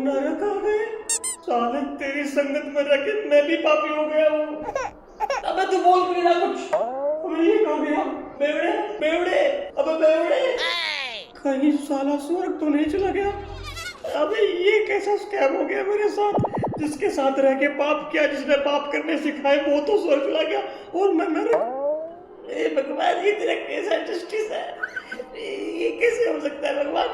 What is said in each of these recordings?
नरक आ गए। साले तेरी संगत में रह के मैं भी पापी हो गया हूँ। अबे तू बोल भी ना कुछ। अबे ये हो गया बेवड़े बेवड़े। अबे बेवड़े कहीं साला स्वर्ग तो नहीं चला गया। अबे ये कैसा स्कैम हो गया मेरे साथ। जिसके साथ रह के पाप किया, जिसने पाप करने सिखाए, वो तो स्वर्ग चला गया और मैं नरक। ए भगवान, ये तेरा कैसा जस्टिस है? ये कैसे हो सकता है भगवान?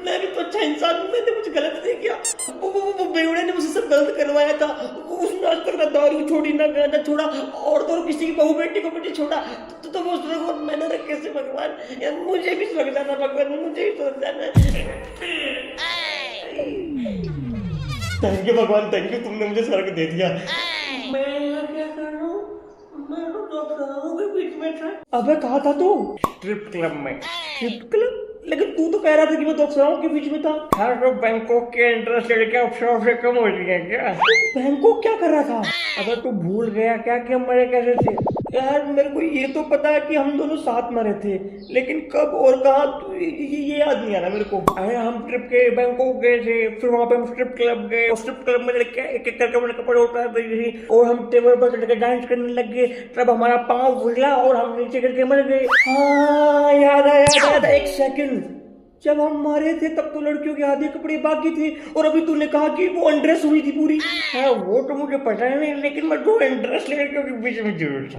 मैं भी तो अच्छा इंसान हूँ, मैंने कुछ गलत नहीं किया। वो बेवड़े ने मुझसे सब गलत करवाया था। उसने आज तक ना दारू छोड़ी, ना गाना छोड़ा, और तो किसी की बहू बेटी को बेटी छोड़ा। तो वो स्वर्ग और मैं नरक कैसे भगवान? मुझे भी स्वर्ग जाना भगवान, मुझे भी स्वर्ग जाना। थैंक यू भगवान, थैंक यू, तुमने मुझे स्वर्ग दे दिया। मैं यहाँ क्या कर रहा हूँ? मैं तो डॉक्टरों के बीच में था। अबे कहाँ था तू? स्ट्रिप क्लब में। Strip club? लेकिन तू तो कह रहा था कि मैं डॉक्टरों के बीच में था। हाँ तो बैंकॉक के इंटरेस्ट लड़कियां अफसरों से कम हो रही है क्या? बैंकॉक क्या कर रहा था? अबे तू भूल गया क्या कि हम मरे कैसे थे? यार मेरे को ये तो पता है कि हम दोनों साथ मरे थे, लेकिन कब और कहाँ ये याद नहीं आ रहा मेरे को। अरे हम ट्रिप के बैंकॉक गए थे, फिर वहाँ पे हम स्ट्रिप क्लब गए, और स्ट्रिप क्लब में लड़के एक एक करके अपने कपड़े उतार रही थी और हम टेबल पर चढ़ के डांस करने लग गए। तब हमारा पाँव फिसला और हम नीचे करके मर गए। हाँ याद आया। एक सेकंड, जब हम मारे थे तब तो लड़कियों के आधे कपड़े बाकी थे, और अभी तूने कहा कि वो अनड्रेस हुई थी पूरी। हाँ वो तो मुझे पता नहीं, लेकिन मैं दो अनड्रेस लड़कियों के बीच में जरूर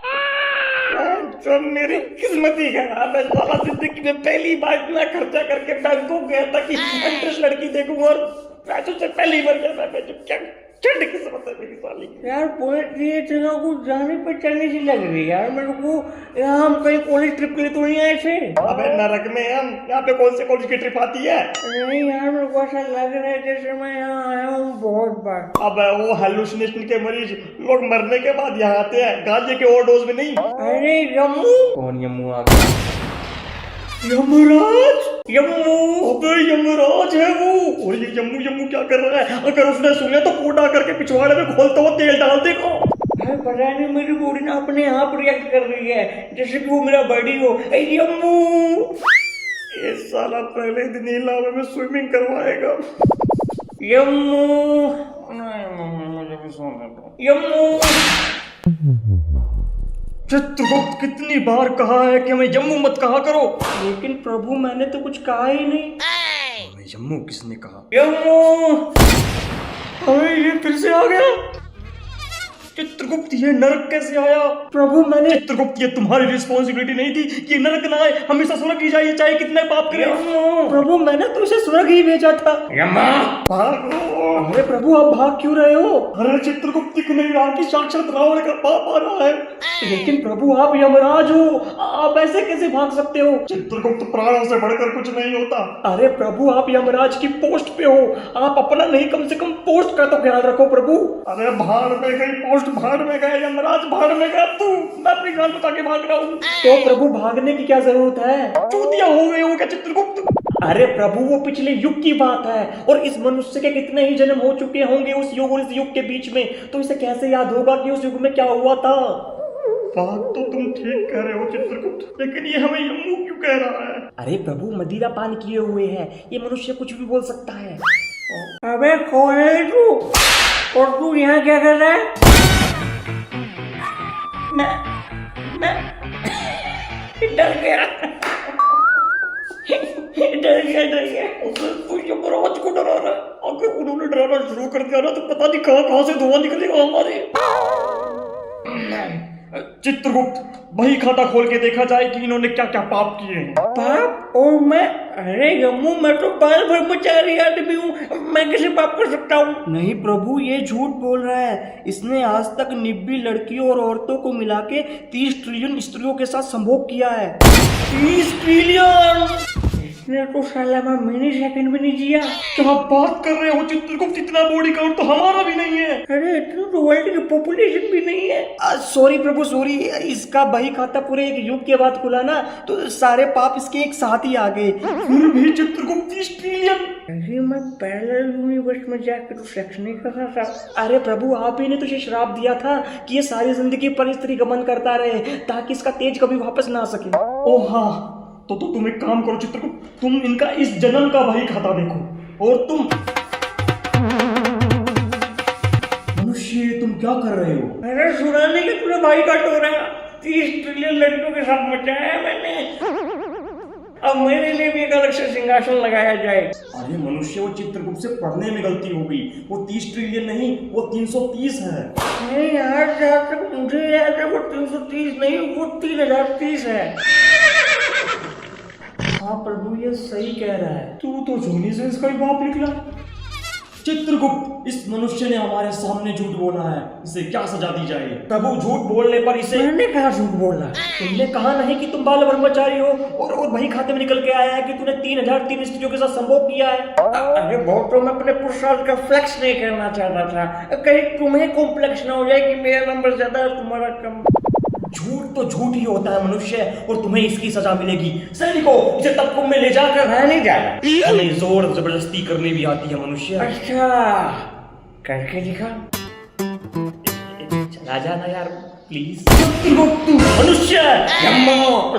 तो मेरी किस्मत ही खराब है। साला जिंदगी में पहली बार इतना खर्चा करके बैंकॉक गया था कि अनड्रेस लड़की देखूं, और पैसों से पहली बार गया मैं। क्या चढ़ किस्मत है मेरी साली। यार पोएट्री इतना कुछ जाने पर चलने सी लग रही है यार मेरे को। यहाँ हम कहीं कॉलेज ट्रिप के लिए तो नहीं आए थे। अबे नरक में हम यहाँ पे कौन से कॉलेज की ट्रिप आती है? नहीं यार मेरे को ऐसा लग रहा है जैसे मैं यहाँ आया हूँ बहुत बार। अब वो हेलुसिनेशन के मरीज लोग मरने के बाद यहाँ आते हैं, गांजे के ओवरडोज में नहीं। अरे यम्मू। कौन यम्मू आ गया? यमराज। यम्मू। अबे यमराज है वो। और ये यम्मू यम्मू क्या कर रहा है? अगर उसने सुने तो कोटा करके पिछवाड़े में खोलता हुआ तेल डाल देगा। अरे पता नहीं, मेरी बॉडी ना अपने आप रिएक्ट कर रही है जैसे कि वो मेरा बॉडी हो। यम्मू। ये साला पहले दिन ही लावे में स्विमिंग करवाएगा। यम्मू। मुझे भी सोना दो। यम्मू। चित्रगुप्त कितनी बार कहा है कि हमें जम्मू मत कहा करो, लेकिन प्रभु मैंने तो कुछ कहा ही नहीं। हमें जम्मू किसने कहा? जम्मू। अरे ये फिर से आ गया। चित्रगुप्त ये नरक कैसे आया? प्रभु मैंने। चित्रगुप्त ये तुम्हारी रिस्पॉन्सिबिलिटी नहीं थी कि नरक ना आए, हमेशा स्वर्ग ही जाइए चाहे कितने पाप करे। प्रभु मैंने तो इसे स्वर्ग ही भेजा था। अरे प्रभु आप भाग क्यों रहे हो? अरे चित्रगुप्त दिख नहीं रहा कि साक्षात रावण का पाप आ रहा है। लेकिन प्रभु आप यमराज हो, आप ऐसे कैसे भाग सकते हो? चित्रगुप्त प्राणों से बढ़कर कुछ नहीं होता। अरे प्रभु आप यमराज की पोस्ट पे हो, आप अपना नहीं कम से कम पोस्ट का तो ख्याल रखो प्रभु। अरे भाड़ में गई पोस्ट, भाड़ में गए यमराज, भाड़ में गया तू। मैं अपनी जान बता के भाग रहा हूँ। तो प्रभु भागने की क्या जरूरत है? चूतिया हो गए हो क्या चित्रगुप्त? अरे प्रभु वो पिछले युग की बात है, और इस मनुष्य के कितने ही जन्म हो चुके होंगे उस युग और इस युग के बीच में, तो इसे कैसे याद होगा कि उस युग में क्या हुआ था? बात तो तुम ठीक कह रहे हो चित्रगुप्त, लेकिन ये हमें यम्मू क्यों कह रहा है? अरे प्रभु मदिरा पान किए हुए हैं, ये मनुष्य कुछ भी बोल सकता है। अबे कौन है तू? और तू यहाँ क्या कर रहा है? मैं डर गया। डर गया। तू यमराज को डरा रहा है। अगर उन्होंने डराना शुरू कर दिया ना तो पता नहीं कहाँ से धुआं निकलेगा हमारे। चित्रगुप्त वही खाता खोल के देखा जाए कि इन्होंने क्या क्या पाप किए हैं। पाप? और मैं? अरे यम्मू मैं तो बाल ब्रह्मचारी आदमी हूँ, मैं कैसे पाप कर सकता हूँ? नहीं प्रभु ये झूठ बोल रहा है। इसने आज तक 90 लड़कियों और औरतों को मिला के 30 ट्रिलियन स्त्रियों के साथ संभोग किया है। 30 ट्रिलियन? इसने तो साला मैं मिनी सेकंड भी नहीं जिया। क्या बात कर रहे हो चित्रगुप्त? इतना बॉडी काउंट तो हमारा भी नहीं है। अरे इतना तो वर्ल्ड की पॉपुलेशन भी नहीं है। सॉरी प्रभु सॉरी, इसका बही खाता पूरे एक युग के बाद खुला ना, तो सारे पाप इसके एक साथ ही आ गए। फिर भी चित्रगुप्त 30 ट्रिलियन? अरे मैं पैरेलल यूनिवर्स में जाकर तो सेक्स नहीं कर रहा था। अरे प्रभु आप ही ने तुझे श्राप दिया था कि ये सारी जिंदगी पर स्त्री गमन करता रहे ताकि इसका तेज कभी वापस ना आ सके। ओह हाँ, तो तुम एक काम करो चित्रगुप्त, तुम इनका इस जन्म का वही खाता देखो, और तुम क्या कर रहे हो? अरे सुना नहीं कि पूरे भाई का टोरा 30 ट्रिलियन लड़कियों के साथ मचाया है मैंने। अब मेरे लिए भी एक अलग से सिंहासन लगाया जाए। अरे मनुष्य, वो चित्रगुप्त से पढ़ने में गलती हो गई। वो 30 ट्रिलियन नहीं, वो 330 है। नहीं यार, जहाँ तक मुझे याद है वो 330 नहीं, वो 3030 है। हाँ प्रभु, ये सही कह रहा है। तू तो जोनी से इसका ही बाप निकला। चित्रगुप्त, इस मनुष्य ने हमारे सामने झूठ बोला है, इसे क्या सजा दी जाए? प्रभु, झूठ बोलने पर इसे मैंने कहा झूठ बोलना। तुमने कहा नहीं कि तुम बाल ब्रह्मचारी हो, और वही खाते में निकल के आया है कि तूने 3003 स्त्रियों के साथ संभोग किया है। अरे बहुत, तो मैं अपने पुरुषार्थ का फ्लेक्स नहीं करना चाहता था, कहीं तुम्हें कॉम्प्लेक्स ना हो जाए कि मेरा नंबर ज्यादा है तुम्हारा कम। झूठ तो झूठ ही होता है मनुष्य, और तुम्हें इसकी सजा मिलेगी। सैनिकों, इसे तबकुम में ले जाकर मैं नहीं जा रहा। हमें जोर जबरदस्ती करनी भी आती है मनुष्य। अच्छा, करके दिखा। चला जाना यार प्लीज। चित्रगुप्त मनुष्य,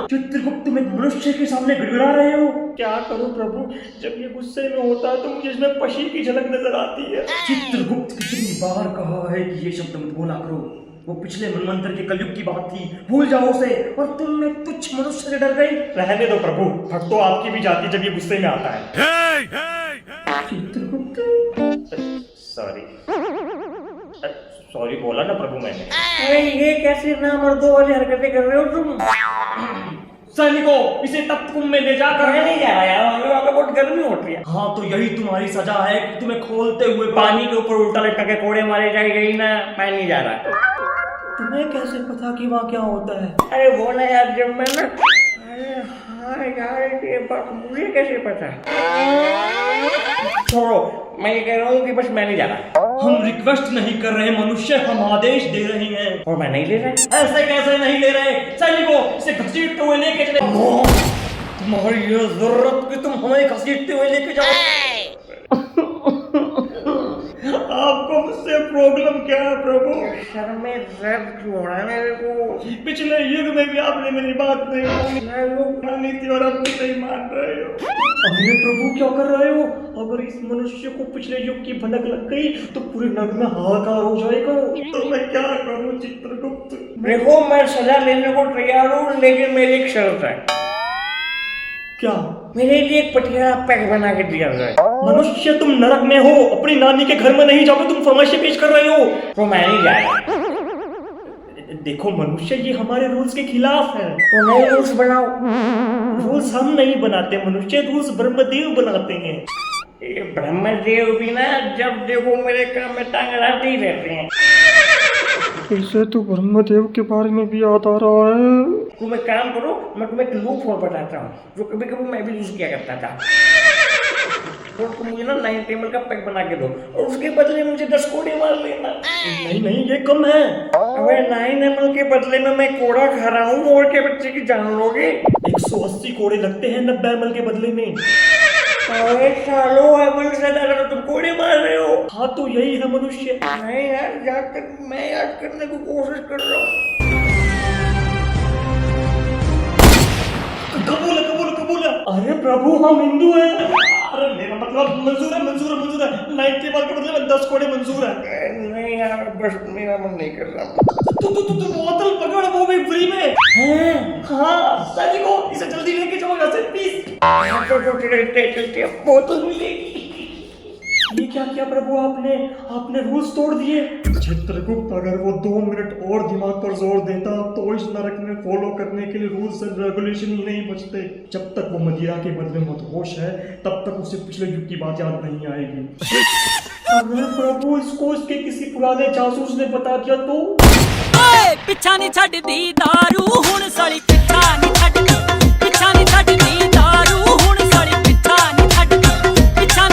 चित्रगुप्त में मनुष्य के सामने गिड़गिड़ा रहे हो। क्या करूं प्रभु, जब ये गुस्से में होता है तो मुझे इसमें पशी की झलक नजर आती है। चित्रगुप्त कितनी बार कहा है कि ये शब्द मत बोला करो। वो पिछले मनमंत्र के कलयुग की बात थी, भूल जाओ उसे। और तुम में तुच्छ मनुष्य से डर गई। रहने दो प्रभु, भक्त तो आपकी भी जाती जब ये गुस्से में आता है। चित्रगुप्त, सॉरी बोला ना प्रभु मैंने। अरे ये कैसे ना मर्दों वाली हरकतें कर रहे हो तुम? सैनिकों, इसे तबकुम में ले जाकर। मैं नहीं जा रहा यार, वहाँ पे बहुत गर्मी हो रही है। हाँ, तो यही तुम्हारी सजा है कि तुम्हें खोलते हुए पानी के ऊपर उल्टा लटका के कोड़े मारे जाएगी ना। मैं नहीं जा रहा। तुम्हें कैसे पता कि वहाँ क्या होता है? अरे वो ना यार, जब मैं ना, अरे हाँ यार, ये बात मुझे कैसे पता? छोड़ो, मैं ये कह रहा हूँ कि बस मैं नहीं जा रहा। हम रिक्वेस्ट नहीं कर रहे मनुष्य, हम आदेश दे रहे हैं। और मैं नहीं ले रहा। ऐसे कैसे नहीं ले रहे? सैनिकों, इसे घसीटते हुए लेके चले। तुम्हारी ये जरूरत कि तुम हमें घसीटते हुए लेके जाओ। आपको मुझसे प्रॉब्लम क्या है प्रभु? सर में दर्द क्यों हो रहा है मेरे को? पिछले युग में भी आपने मेरी बात नहीं मानी थी और अब भी नहीं मान रहे हो। अरे प्रभु, क्या कर रहे हो? अगर इस मनुष्य को पिछले युग की भनक लग गई तो पूरे नग में हाहाकार हो जाएगा। तो मैं क्या करूं चित्रगुप्त? देखो, मैं सजा लेने को तैयार हूँ, लेकिन मेरी एक शर्त है। क्या? मेरे लिए एक पटियाला पैक बना के दिया जाए। मनुष्य, तुम नरक में हो, अपनी नानी के घर में नहीं जाओगे, तुम फरमाइशें पेश कर रहे हो। तो मैं नहीं जा रहा। देखो मनुष्य, ये हमारे रूल्स के खिलाफ है। तो नए रूल्स बनाओ। रूल्स हम नहीं बनाते मनुष्य, रूल्स ब्रह्मदेव बनाते हैं। ये ब्रह्मदेव भी ना जब देखो मेरे काम में टांग अड़ाते ही रहते हैं। इसे तो ब्रह्मदेव के बारे में भी याद आ रहा है। तुम एक काम करो, मैं तुम्हें एक लूप होल बताता हूँ जो कभी कभी मैं भी यूज किया करता था। तो तुम मुझे ना 9 टेबल का पैक बना के दो, और उसके बदले मुझे 10 कोड़े मार लेना। नहीं नहीं, ये कम है। अबे 9 ml के बदले में मैं कोड़ा खा रहा हूँ, और के बच्चे की जान लोगे। 180 कोड़े लगते हैं 90 ml के बदले में। अरे सालो, ml से ज्यादा तुम कोड़े मार रहे हो। हाँ, तो यही है मनुष्य। नहीं यार, जहाँ तक मैं याद करने की कोशिश कर रहा हूँ। कबूल कबूल कबूल। अरे प्रभु, हम हिंदू हैं। अरे मेरा मतलब मंजूर है, मंजूर है, मंजूर है। 9 टेबल के बदले में 10 कोड़े मंजूर है। नहीं यार, बस मेरा मन नहीं कर रहा। तू बोतल पकड़, वो भी फ्री में। हाँ, सैनिकों, इसे जल्दी लेके जाओ यहाँ से प्लीज। चलते बोतल मिलेगी। ये क्या किया प्रभु आपने रूल्स तोड़ दिए। चित्रगुप्त, अगर वो 2 मिनट और दिमाग पर जोर देता तो इस नरक में फॉलो करने के लिए रूल्स एंड रेगुलेशन ही नहीं बचते। जब तक वो मदिरा के बदले मदहोश है, तब तक उसे पिछले युग की बात याद नहीं आएगी। अगर प्रभु इसको इसके किसी पुराने जासूस ने बता दिया तो? पिछा नहीं छड्डदी दारू हुण साली पिछा नहीं